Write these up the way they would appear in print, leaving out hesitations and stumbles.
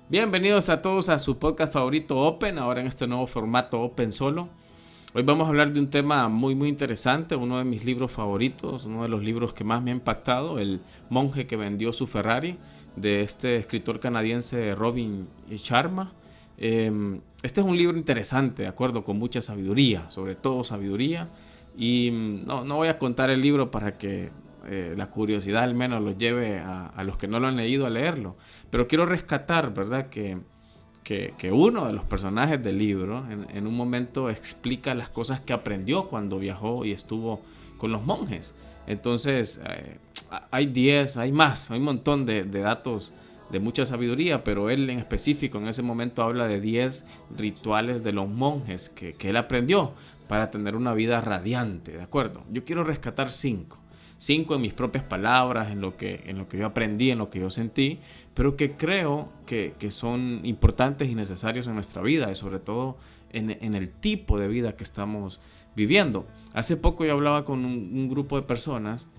Bienvenidos a todos a su podcast favorito Open, ahora en este nuevo formato Open Solo. Hoy vamos a hablar de un tema muy interesante, uno de mis libros favoritos, uno de los libros que más me ha impactado, El monje que vendió su Ferrari, de este escritor canadiense Robin Sharma. Este es un libro interesante, de acuerdo, con mucha sabiduría, sobre todo sabiduría. Y no voy a contar el libro para que la curiosidad al menos los lleve a los que no lo han leído a leerlo. Pero quiero rescatar, ¿verdad? Que uno de los personajes del libro en un momento explica las cosas que aprendió cuando viajó y estuvo con los monjes. Entonces, hay 10, hay más, hay un montón de datos de mucha sabiduría, pero él en específico en ese momento habla de 10 rituales de los monjes que él aprendió para tener una vida radiante, ¿de acuerdo? Yo quiero rescatar 5. 5 en mis propias palabras, en lo que yo aprendí, en lo que yo sentí, pero que creo que son importantes y necesarios en nuestra vida y sobre todo en el tipo de vida que estamos viviendo. Hace poco yo hablaba con un grupo de personas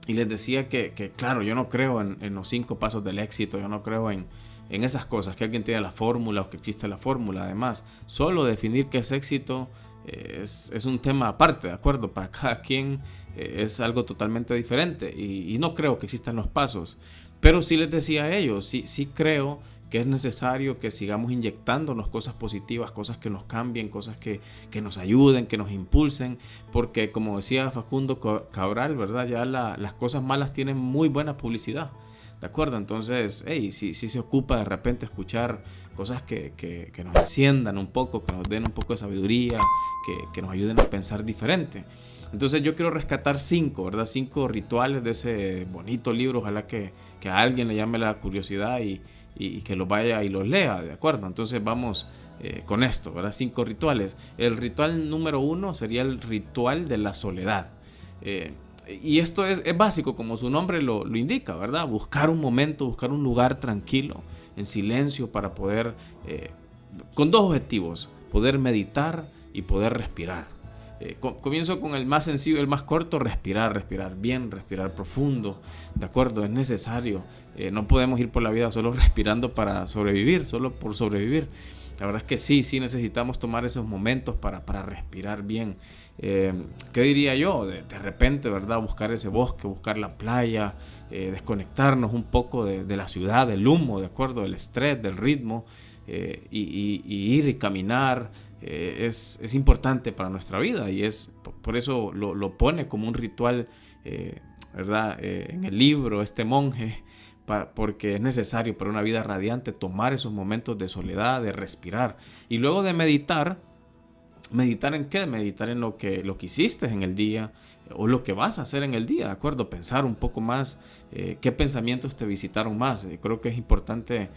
y les decía que claro, yo no creo en los 5 pasos del éxito, yo no creo en esas cosas, que alguien tiene la fórmula o que existe la fórmula. Además, solo definir qué es éxito es un tema aparte, ¿de acuerdo? Para cada quien es algo totalmente diferente y no creo que existan los pasos. Pero sí les decía a ellos, sí creo que es necesario que sigamos inyectándonos cosas positivas, cosas que nos cambien, cosas que nos ayuden, que nos impulsen, porque como decía Facundo Cabral, ¿verdad? Ya las cosas malas tienen muy buena publicidad, ¿de acuerdo? Entonces, hey, si se ocupa de repente escuchar cosas que nos enciendan un poco, que nos den un poco de sabiduría, que nos ayuden a pensar diferente. Entonces yo quiero rescatar 5, ¿verdad? 5 rituales de ese bonito libro, ojalá que a alguien le llame la curiosidad y que lo vaya y los lea, ¿de acuerdo? Entonces vamos con esto, ¿verdad? 5 rituales. El ritual número 1 sería el ritual de la soledad. Eh, y esto es básico, como su nombre lo indica, ¿verdad? Buscar un momento, buscar un lugar tranquilo, en silencio, para poder, con 2 objetivos, poder meditar y poder respirar. Comienzo con el más sencillo, el más corto: respirar bien, respirar profundo, ¿de acuerdo? Es necesario. No podemos ir por la vida solo respirando para sobrevivir, solo por sobrevivir. La verdad es que sí necesitamos tomar esos momentos para respirar bien. ¿Qué diría yo? De repente, ¿verdad? Buscar ese bosque, buscar la playa, desconectarnos un poco de la ciudad, del humo, ¿de acuerdo? Del estrés, del ritmo, y ir y caminar. Es importante para nuestra vida y por eso lo pone como un ritual, ¿verdad? En el libro, este monje, porque es necesario para una vida radiante tomar esos momentos de soledad, de respirar y luego de meditar. ¿Meditar en qué? Meditar en lo que hiciste en el día o lo que vas a hacer en el día, ¿de acuerdo? Pensar un poco más qué pensamientos te visitaron más. Creo que es importante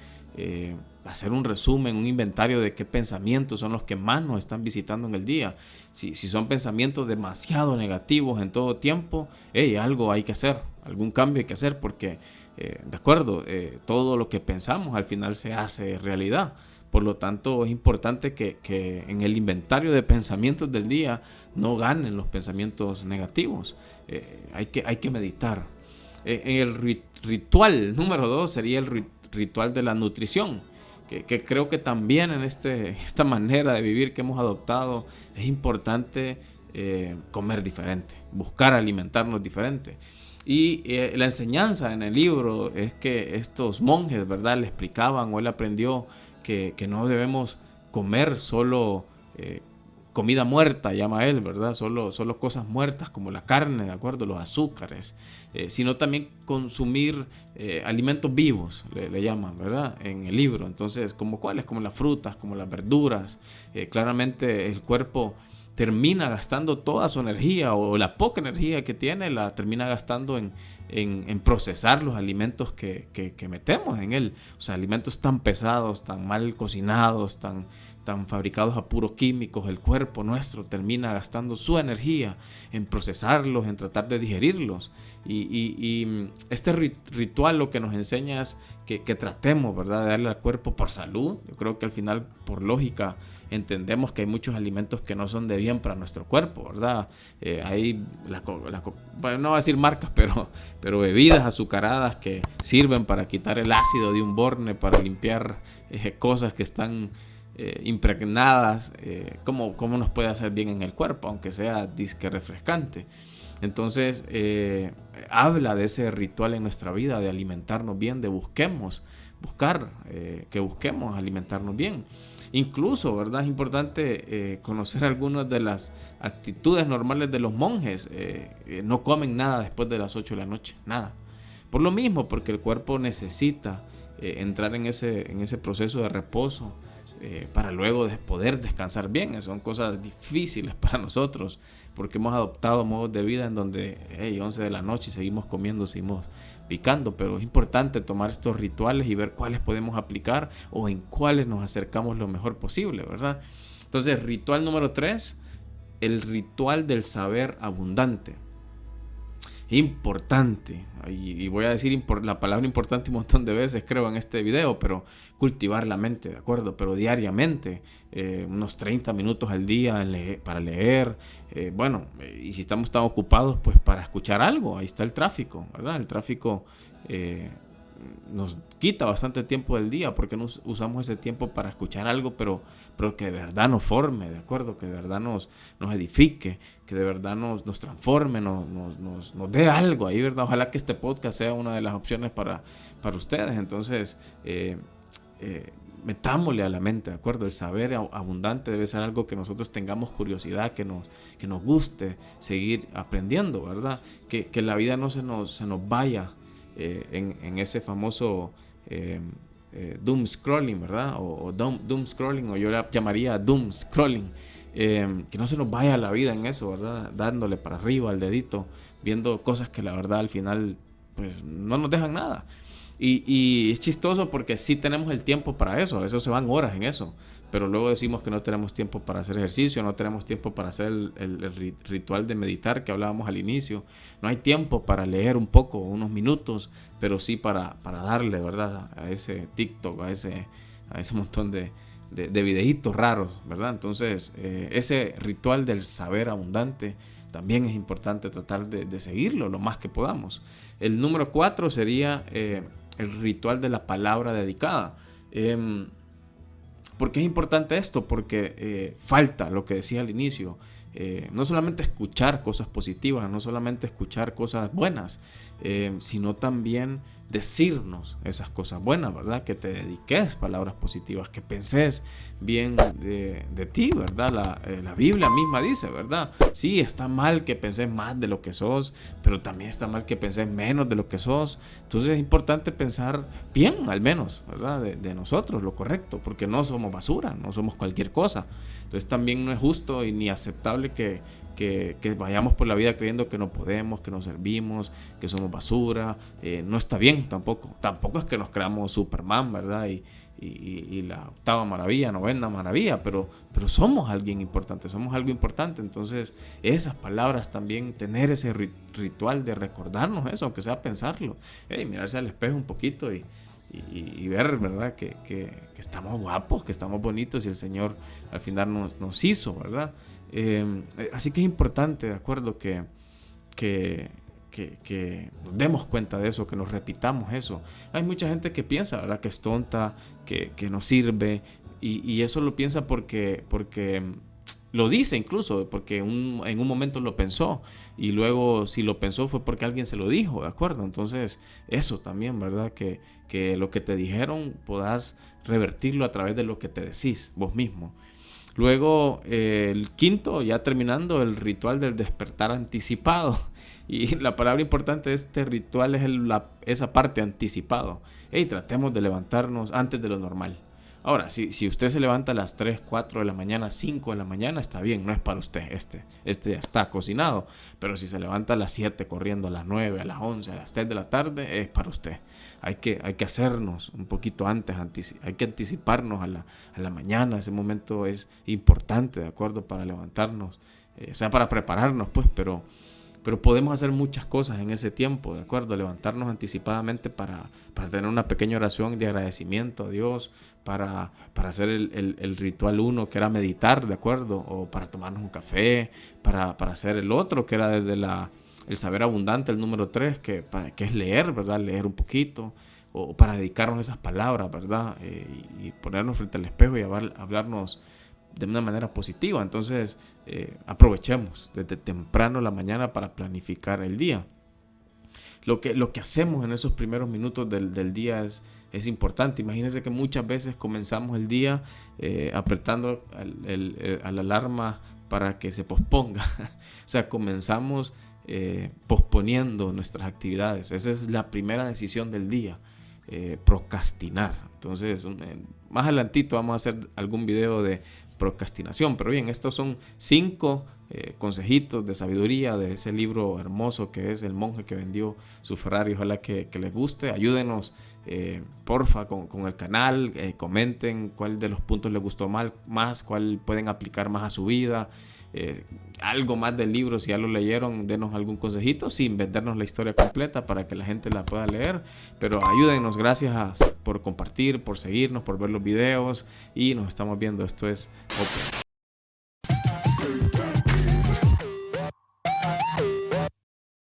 hacer un resumen, un inventario de qué pensamientos son los que más nos están visitando en el día. Si son pensamientos demasiado negativos en todo tiempo, algo hay que hacer, algún cambio hay que hacer porque, de acuerdo, todo lo que pensamos al final se hace realidad. Por lo tanto, es importante que en el inventario de pensamientos del día no ganen los pensamientos negativos. Hay que meditar. En el ritual número 2 sería el ritual de la nutrición, que creo que también en esta manera de vivir que hemos adoptado es importante comer diferente, buscar alimentarnos diferente. Y la enseñanza en el libro es que estos monjes, ¿verdad?, le explicaban, o él aprendió que no debemos comer solo comida muerta, llama él, ¿verdad? Solo cosas muertas como la carne, ¿de acuerdo? Los azúcares, sino también consumir alimentos vivos, le llaman, ¿verdad? En el libro. Entonces, ¿como cuáles? Como las frutas, como las verduras. Claramente el cuerpo termina gastando toda su energía, o la poca energía que tiene la termina gastando en procesar los alimentos que metemos en él. O sea, alimentos tan pesados, tan mal cocinados, tan fabricados a puros químicos. El cuerpo nuestro termina gastando su energía en procesarlos, en tratar de digerirlos. Y este ritual lo que nos enseña es que tratemos, ¿verdad?, de darle al cuerpo por salud. Yo creo que al final, por lógica, entendemos que hay muchos alimentos que no son de bien para nuestro cuerpo, ¿verdad? Hay, bueno, no voy a decir marcas, pero bebidas azucaradas que sirven para quitar el ácido de un borne, para limpiar cosas que están impregnadas. ¿Cómo nos puede hacer bien en el cuerpo, aunque sea disque refrescante? Entonces, habla de ese ritual en nuestra vida, de alimentarnos bien, de que busquemos alimentarnos bien. Incluso, ¿verdad? Es importante conocer algunas de las actitudes normales de los monjes. No comen nada después de las 8 de la noche, nada. Por lo mismo, porque el cuerpo necesita entrar en ese proceso de reposo para luego poder descansar bien. Son cosas difíciles para nosotros, porque hemos adoptado modos de vida en donde 11 de la noche y seguimos comiendo, seguimos picando, pero es importante tomar estos rituales y ver cuáles podemos aplicar o en cuáles nos acercamos lo mejor posible, ¿verdad? Entonces, ritual número 3, el ritual del saber abundante. Importante, y voy a decir la palabra importante un montón de veces, creo, en este video, pero cultivar la mente, ¿de acuerdo? Pero diariamente, unos 30 minutos al día para leer, y si estamos tan ocupados, pues para escuchar algo. Ahí está el tráfico, ¿verdad? El tráfico nos quita bastante tiempo del día, porque no usamos ese tiempo para escuchar algo, pero que de verdad nos forme, ¿de acuerdo? Que de verdad nos edifique, que de verdad nos transforme, nos dé algo ahí, ¿verdad? Ojalá que este podcast sea una de las opciones para ustedes. Entonces, metámosle a la mente, ¿de acuerdo? El saber abundante debe ser algo que nosotros tengamos curiosidad, que nos guste seguir aprendiendo, ¿verdad? Que la vida no se nos vaya en ese famoso doom scrolling, ¿verdad? O doom scrolling, o yo la llamaría doom scrolling. Que no se nos vaya la vida en eso, ¿verdad? Dándole para arriba al dedito, viendo cosas que la verdad al final pues no nos dejan nada. Y es chistoso porque sí tenemos el tiempo para eso, a veces se van horas en eso, pero luego decimos que no tenemos tiempo para hacer ejercicio, no tenemos tiempo para hacer el ritual de meditar que hablábamos al inicio, no hay tiempo para leer un poco, unos minutos, pero sí para darle, ¿verdad? A ese TikTok, a ese montón de videitos raros, ¿verdad? Entonces, ese ritual del saber abundante también es importante tratar de seguirlo lo más que podamos. El número 4 sería el ritual de la palabra dedicada. ¿Por qué es importante esto? Porque falta lo que decía al inicio. No solamente escuchar cosas positivas, no solamente escuchar cosas buenas, sino también decirnos esas cosas buenas, ¿verdad? Que te dediques palabras positivas, que penses bien de ti, ¿verdad? La Biblia misma dice, ¿verdad? Sí, está mal que penses más de lo que sos, pero también está mal que penses menos de lo que sos. Entonces es importante pensar bien, al menos, ¿verdad? De nosotros, lo correcto, porque no somos basura, no somos cualquier cosa. Entonces también no es justo y ni aceptable que vayamos por la vida creyendo que no podemos, que no servimos, que somos basura. No está bien tampoco. Tampoco es que nos creamos Superman, ¿verdad? Y la octava maravilla, novena maravilla, pero somos alguien importante, somos algo importante. Entonces esas palabras también, tener ese ritual de recordarnos eso, aunque sea pensarlo, mirarse al espejo un poquito y ver, ¿verdad? Que estamos guapos, que estamos bonitos y el Señor al final nos hizo, ¿verdad? Así que es importante, ¿de acuerdo? Que nos demos cuenta de eso, que nos repitamos eso. Hay mucha gente que piensa, ¿verdad? Que es tonta, que no sirve, y eso lo piensa porque lo dice incluso, porque en un momento lo pensó, y luego si lo pensó fue porque alguien se lo dijo, ¿de acuerdo? Entonces eso también, ¿verdad? Que lo que te dijeron puedas revertirlo a través de lo que te decís vos mismo. Luego, el quinto, ya terminando, el ritual del despertar anticipado. Y la palabra importante de este ritual es esa parte, anticipado. Tratemos de levantarnos antes de lo normal. Ahora, si usted se levanta a las 3, 4 de la mañana, 5 de la mañana, está bien, no es para usted. Este ya está cocinado. Pero si se levanta a las 7 corriendo, a las 9, a las 11, a las 3 de la tarde, es para usted. Hay que hacernos un poquito antes, hay que anticiparnos a la mañana. Ese momento es importante, ¿de acuerdo? Para levantarnos, sea para prepararnos, pues, pero pero podemos hacer muchas cosas en ese tiempo, ¿de acuerdo? Levantarnos anticipadamente para tener una pequeña oración de agradecimiento a Dios, para hacer el ritual uno, que era meditar, ¿de acuerdo? O para tomarnos un café, para hacer el otro, que era desde el saber abundante, el número 3, que es leer, ¿verdad? Leer un poquito, o para dedicarnos a esas palabras, ¿verdad? Y ponernos frente al espejo y hablarnos de una manera positiva. Entonces, aprovechemos desde temprano la mañana para planificar el día. Lo que hacemos en esos primeros minutos del día es importante. Imagínense que muchas veces comenzamos el día apretando a la alarma para que se posponga. O sea, comenzamos posponiendo nuestras actividades. Esa es la primera decisión del día, procrastinar. Entonces, más adelantito vamos a hacer algún video de procrastinación. Pero bien, estos son 5 consejitos de sabiduría de ese libro hermoso que es El monje que vendió su Ferrari. Ojalá que les guste. Ayúdenos, porfa, con el canal. Comenten cuál de los puntos les gustó más, cuál pueden aplicar más a su vida. Algo más del libro, si ya lo leyeron, denos algún consejito sin vendernos la historia completa para que la gente la pueda leer, pero ayúdenos. Gracias por compartir, por seguirnos, por ver los videos, y nos estamos viendo. Esto es Open.